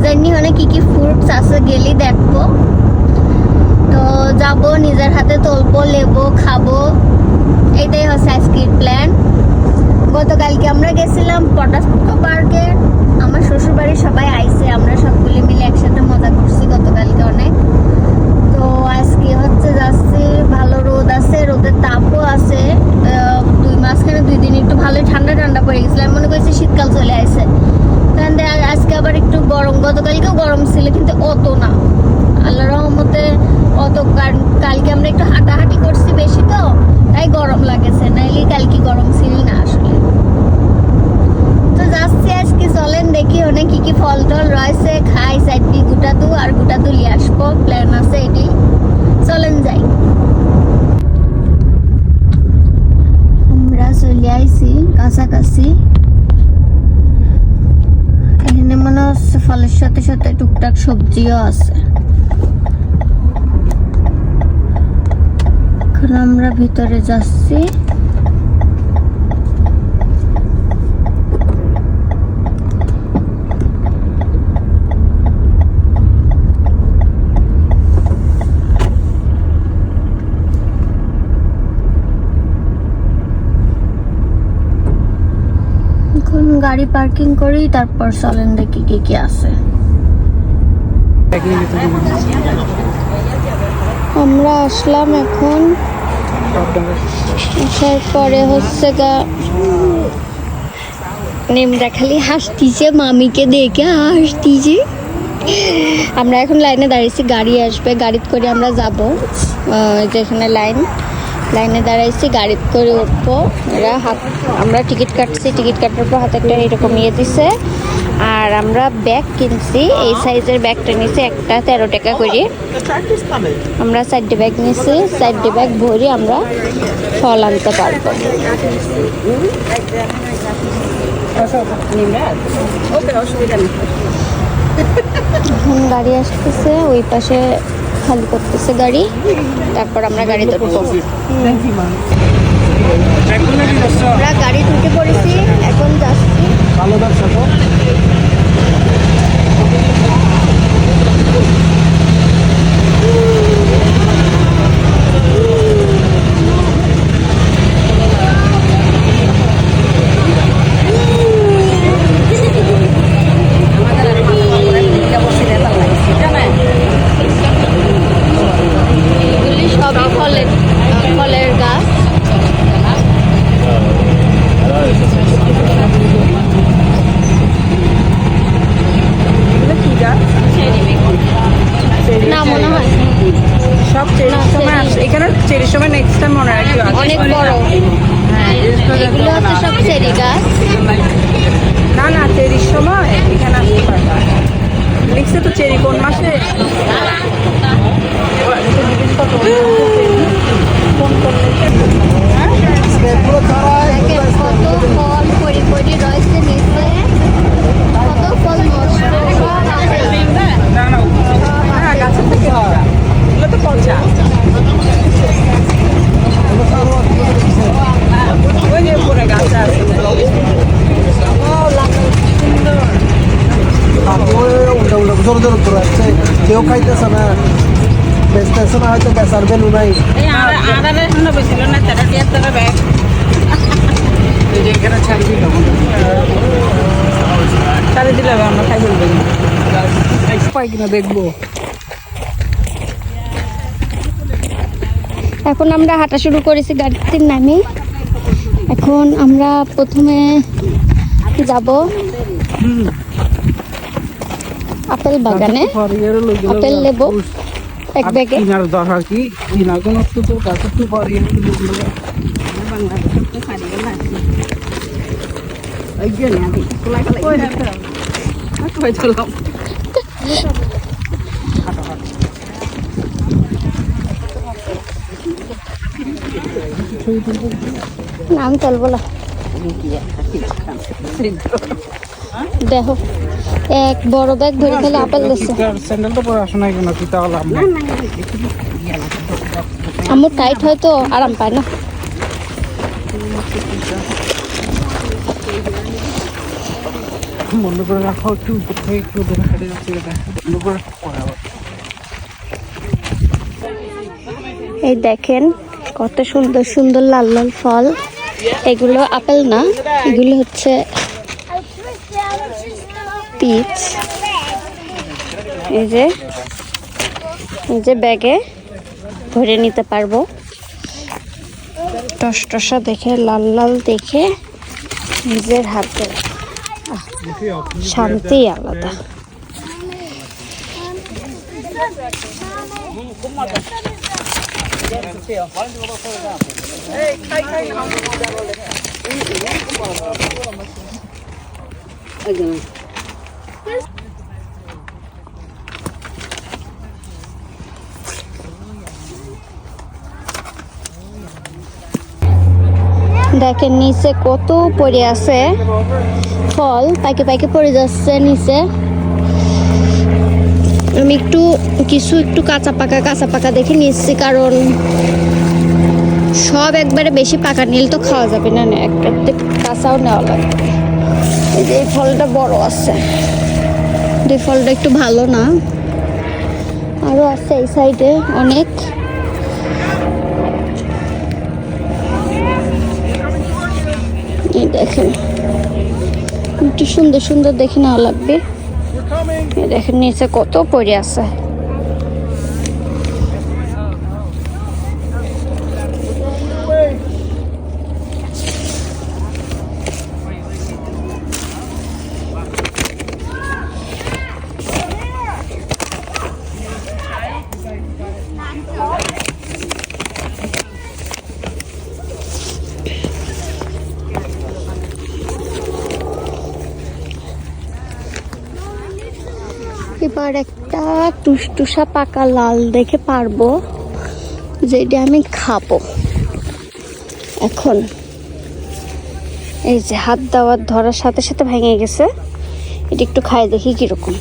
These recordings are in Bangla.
জানি মানে কি কি ফ্রুটস আছে গেলি দেখবো। তো যাব, নিজের হাতে তুলবো, লেবো, খাবো, এইটাই হচ্ছে আজকের প্ল্যান। গতকালকে আমরা গেছিলাম পটাশপুর পার্কে, আমার শ্বশুর বাড়ির সবাই আইছে, আমরা সবগুলি মিলে একসাথে মজা করছি গতকালকে অনেক। তো আজকে হচ্ছে যাচ্ছি, ভালো রোদ আছে, রোদের তাপও আছে। মাঝখানে 2 দিন একটু ভালোই ঠান্ডা ঠান্ডা পড়ে গেছিলাম, মনে করছি শীতকাল চলে আসে। আজকে আবার একটু গরম, গতকালকেও গরম ছিল কিন্তু অত না, আল্লাহর রহমতে অত। কালকে আমরা একটু হাঁটাহাঁটি করছি বেশি, তো তাই গরম লাগেছে, নাইলে কালকে গরম ছিল না আসলে। তো যাচ্ছি আজকে, চলেন দেখি অনেক কি কি ফল টল রয়েছে, খাই চাইটি গুটাতু আর গুটাতু নিয়ে আসবো, প্ল্যান আছে এটি। চলেন যাই। আমরা চলে আইছি কাছাকাছি, এখানে মনে হচ্ছে ফলের সাথে সাথে টুকটাক সবজিও আছে। এখন আমরা ভিতরে যাচ্ছি। এখন গাড়ি পার্কিং করি, তারপর চলেন দেখি কি কি আছে। আমরা আসলাম এখন, আসার পরে হচ্ছে গা নেমরা খালি হাসতিছে, মামিকে দেখে হাসতিছে। আমরা এখন লাইনে দাঁড়িয়েছি, গাড়ি আসবে, গাড়িতে করে আমরা যাব। যেখানে লাইনে দাঁড়াইছি, গাড়িতে করে উঠবো। আমরা টিকিট কাটছি, টিকিট কাটার পর হাতে একটা এরকম ইয়ে দিছে। আর আমরা ব্যাগ কিনছি, এই সাইজের ব্যাগটা নিছি একটা 13 টাকা করে। আমরা 4টে ব্যাগ নিছি, 4টে ব্যাগ ভরে আমরা ফল আনতে পারবো। এখন গাড়ি আসতেছে, ওই পাশে খালি করতেছে গাড়ি, তারপর আমরা গাড়িতে উঠবো। আমরা গাড়ি ঢুকে পড়েছি, এখন যাচ্ছি। এগুলি সবই ফলের গাছ। না মনে হয় সব চেরির সময় আসে এখানে, চেরির সময় নেক্সট টাইম মনে রাখি অনেক বড়। হ্যাঁ, এগুলো হচ্ছে সব চেরি গাছ। না চেরির সময় এখানে আসতে পারবে। লিখছে তো চেরি কোন মাসে, কত ফল পরি পরি রয়েছে নিচে, কত ফল নষ্ট সব আছে। হ্যাঁ গাছের থেকে এগুলো তো পচা। ওই যে উপরে গাছ আছে, উল্টা করে আসছে, কেউ খাইতেছে না, বেচতেছে না, হয়তো বেচার বেলু নাই। ছিল না তারা টিয়ার ব্যাগ এখানে ছাড়বি ছাড়ে দিলে আমরা খাই ফেলবো, পাই কিনা দেখবো। এখন আমরা হাঁটা শুরু করেছি গাড়িতে নামি। এখন আমরা প্রথমে যাব আপেল বাগানে, আপেল লেবো এক ব্যাগে। দরকার কি কিনা কোনো তোর কাছে তো পারি নাম চলবো না, দেখো এক বড় ব্যাগ ধরে খেলে আপেল দিচ্ছে। স্যান্ডেলটা পরে আসো না কেন, তুই তাহলে আমার টাইট হয়তো আরাম পায় না। বন্ধ করে রাখো, একটু উপর থেকে একটু ওদের হাটে যাচ্ছে, বন্ধ করে রাখো পরে আবার। এই দেখেন কত সুন্দর সুন্দর লাল লাল ফল। এগুলো আপেল না, এগুলো হচ্ছে পিচ। এই যে ব্যাগে ভরে নিতে পারবো। টসটসা দেখে, লাল লাল দেখে নিজের হাতে শান্তি আলাদা। দেখেন নিচে কত পড়ে আছে ফল, পাইকে পাইকে পড়ে যাচ্ছে নিচে। আমি একটু কাঁচা পাকা দেখে নিচ্ছি, কারণ সব একবারে বেশি পাকা নিলে তো খাওয়া যাবে না, একটা কাঁচাও নেওয়া লাগবে। এই যে এই ফলটা বড় আছে, এই ফলটা একটু ভালো না, আরো আছে এই সাইডে অনেক। এই দেখেন একটু সুন্দর সুন্দর দেখে নেওয়া লাগবে। এই দেখেন নিচে কত পড়ে আছে। এবার একটা টুসটুসা পাকা লাল দেখে পারবো যেটা আমি খাবো। এখন এই যে হাত দেওয়ার ধরার সাথে সাথে ভেঙে গেছে, এটা একটু খাই দেখি কিরকম।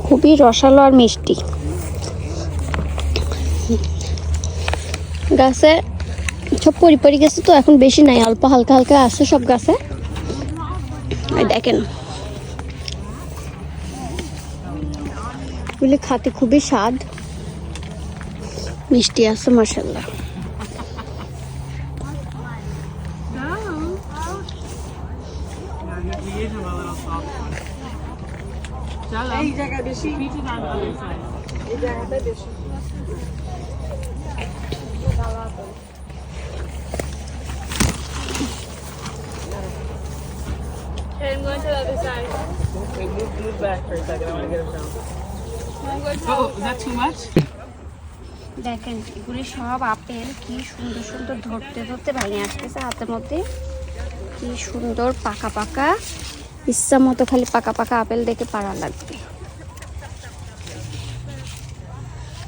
খুবই রসালো আর মিষ্টি। গাছে সব পরি গেছে তো, এখন বেশি নাই, অল্প হালকা হালকা আছে সব গাছে। দেখেন এগুলি খাতে খুবই স্বাদ, মিষ্টি আছে মাশাআল্লাহ। এই জায়গায় বেশি, এই জায়গাটা বেশি। I'm going to the other side. Wait, move back for a second. I want to get him down. Oh, is that too much? দেখেন এগুলি সব আপেল, কি সুন্দর সুন্দর ধরতে ধরতে ভেঙে আসতেছে হাতের মধ্যে। কি সুন্দর পাকা পাকা, ইচ্ছা মতো খালি পাকা পাকা আপেল দেখে পারা লাগবে।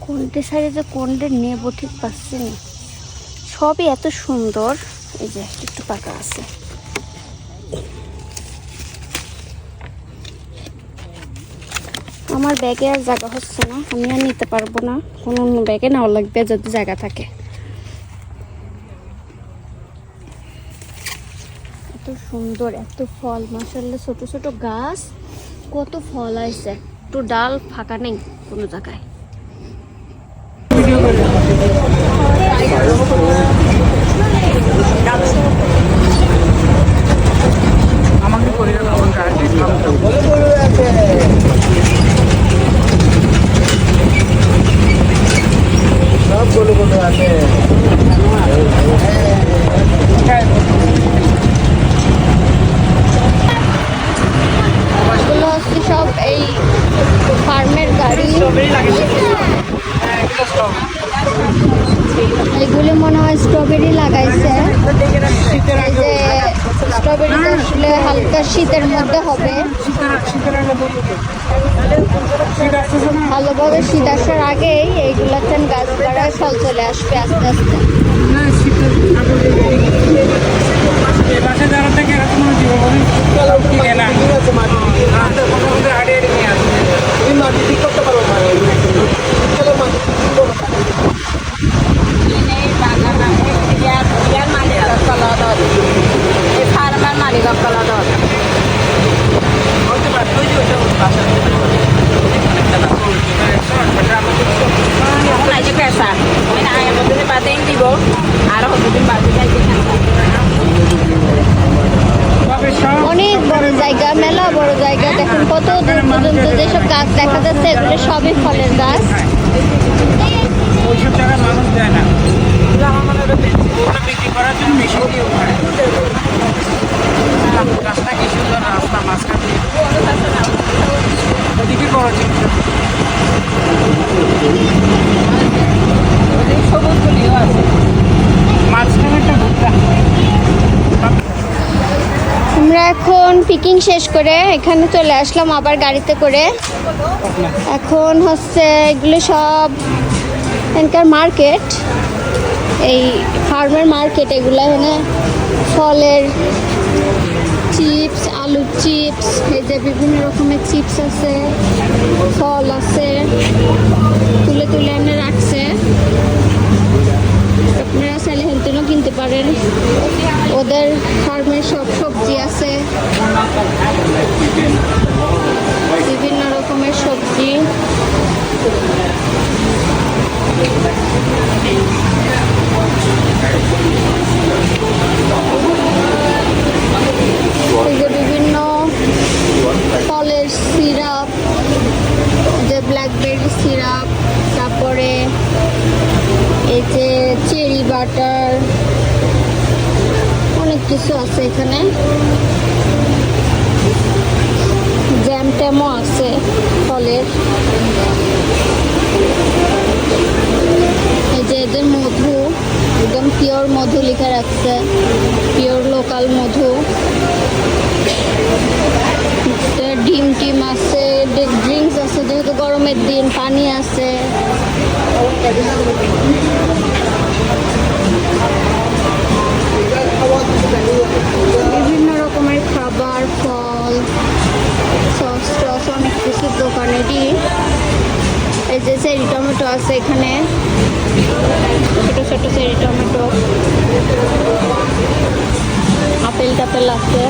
কোনটে সাইডে যে কোনটে নেব ঠিক পাচ্ছি না, সবই এত সুন্দর। এই যে একটু পাকা আছে। আমার ব্যাগে আর জায়গা হচ্ছে না, আমি আর নিতে পারবো না, কোনো অন্য ব্যাগে নেওয়া লাগবে যদি জায়গা থাকে। এত সুন্দর, এত ফল মাশাআল্লাহ, ছোট ছোট গাছ, কত ফল আছে, একটু ডাল ফাঁকা নেই কোনো জায়গায়। আমাকে করে সবগুলো আছে। এগুলো হচ্ছে সব এই ফার্মের গাড়ি, এগুলি মনে হয় স্ট্রবেরি লাগাইছে। এই যে স্ট্রবেরিটা আসলে হালকা শীতের মধ্যে হবে, ভালোভাবে শীত আসার আগেই এইগুলাতে গাছ বাড়ায় ফল চলে আসবে আস্তে আস্তে। মাটি ঠিক করতে পারবো। তো যেসব গাছ দেখা যাচ্ছে এগুলো সবই ফলের গাছ। ওইসব জায়গায় মানুষ যায় না, ওটা বিক্রি করার জন্য মেশিন দিয়ে উঠায়। রাস্তা কি সুন্দর, রাস্তা মাঝখান দিয়ে ওদিকে করার জন্য সবুজগুলিও আছে, মাঝখানে একটা ভুট্টা। আমরা এখন পিকিং শেষ করে এখানে চলে আসলাম আবার গাড়িতে করে। এখন হচ্ছে এগুলো সব এখানকার মার্কেট, এই ফার্মের মার্কেট। এগুলো এখানে ফলের চিপস, আলুর চিপস, এই যে বিভিন্ন রকমের চিপস আছে, ফল আছে, তুলে তুলে এনে রাখছে। আপনারা চাইলে হেলতেনও কিনতে পারেন, ওদের ফার্মের সব সবজি আছে, বিভিন্ন রকমের সবজি। এই যে বিভিন্ন ফলের সিরাপ, যে ব্ল্যাকবেরি সিরাপ, তারপরে এই যে চেরি বাটার, অনেক কিছু আছে এখানে। জ্যাম ট্যামও আছে ফলের। এই যে এদের মধু, একদম পিওর মধু লেখা রাখছে, পিওর লোকাল মধু। ডিম টিম আছে, ড্রিঙ্কস আছে, যেহেতু গরমের দিন পানি আছে। বিভিন্ন রকমের খাবার, ফল, সস টস, অনেক কিছু দোকানেরই। এই যে চেরি টমেটো আছে এখানে, ছোট ছোট চেরি টমেটো, আপেল টাপেল আছে।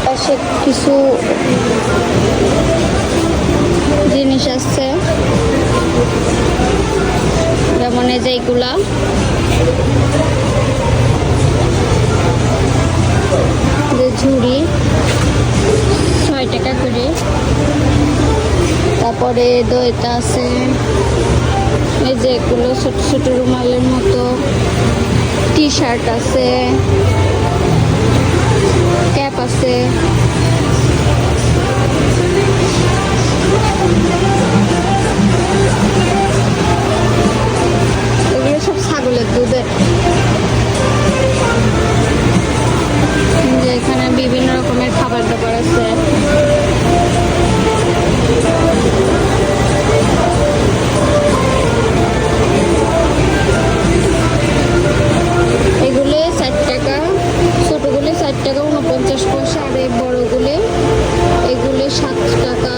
পাশে কিছু জিনিস আছে, যেমন এই যে এইগুলা, যে ঝুড়ি 6 টাকা করে। তারপরে দইটা আছে, এই যে এগুলো ছোট ছোট রুমালের মতো, টি শার্ট আছে, ক্যাপ আছে। এগুলো সব ছাগলের দুধের। এখানে বিভিন্ন রকমের খাবার দাবার আছে। এগুলো 4 টাকা, ছোটগুলো 4 টাকা 49 পয়সা, আর এই বড়গুলো এগুলো 7 টাকা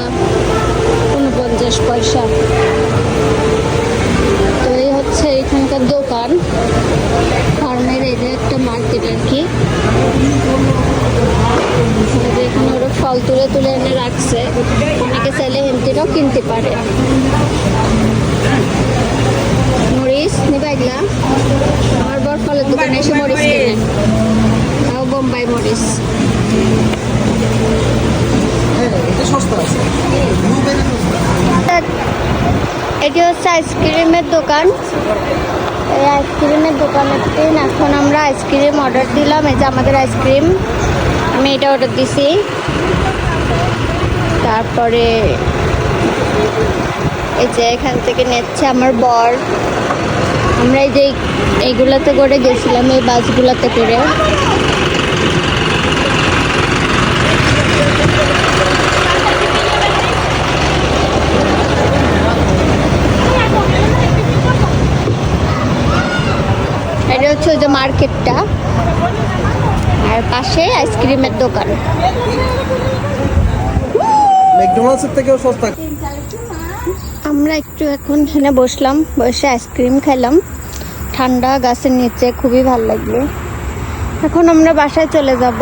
49 পয়সা। তো এই হচ্ছে এখানকার দোকান ফার্মের। এই যে একটা মার্কেট আর কি, এখানে ওরা ফল তুলে তুলে এনে রাখছে, অনেকে চাইলে হেলথিটাও কিনতে পারে। মরিচ নিবা এগুলা? আমার বর ফলের দোকানে এসে মরিচ কিনে, তাও বোম্বাই মরিচ। এটি হচ্ছে আইসক্রিমের দোকান। এই আইসক্রিমের দোকানের দিন এখন আমরা আইসক্রিম অর্ডার দিলাম। এই যে আমাদের আইসক্রিম, আমি এটা অর্ডার দিছি। তারপরে এই যে এখান থেকে নিচ্ছে আমার বর। আমরা এই যে এইগুলাতে করে গেছিলাম, এই বাসগুলাতে করে। এটা হচ্ছে ওই যে মার্কেটটা, আর পাশে আইসক্রিমের দোকান। ম্যাকডোনাল্ডসের থেকেও সস্তা। আমরা একটু এখন এখানে বসলাম, বসে আইসক্রিম খেলাম ঠান্ডা গাছের নিচে, খুবই ভালো লাগলো। এখন আমরা বাসায় চলে যাব।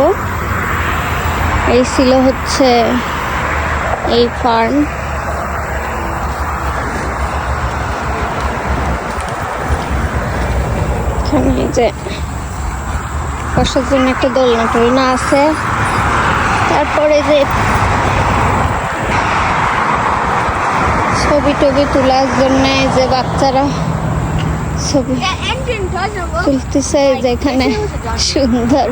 এই ছিল হচ্ছে এই ফার্ম। এখানে এই যে বসার জন্য একটা দোলনা টোলনা আছে। তারপরে যে ছবি টবি তোলার জন্য এই যে বাচ্চারা ছবি তুলতেছে, যেখানে সুন্দর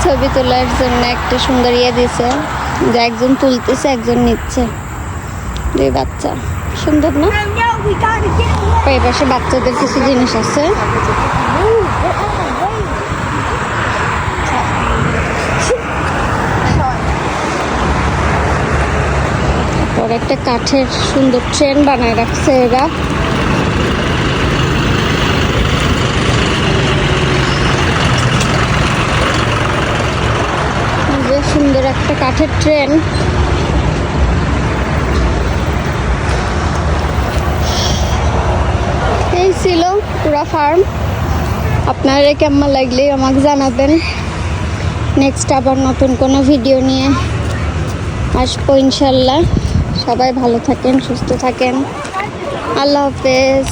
ছবি তোলার জন্য একটা সুন্দর ইয়ে দিছে, যে একজন তুলতেছে একজন নিচ্ছে, দুই বাচ্চা, সুন্দর না? এই পাশে বাচ্চাদের কিছু জিনিস আছে। পরে একটা কাঠের সুন্দর ট্রেন বানায় রাখছে এরা। যে সুন্দর একটা কাঠের ট্রেন। এই ছিল পুরা ফার্ম। আপনারা কেমন লাগলে আমাকে জানাবেন। নেক্সট আবার নতুন কোনো ভিডিও নিয়ে আসবো ইনশাল্লাহ। সবাই ভালো থাকেন, সুস্থ থাকেন। আল্লাহ হাফেজ।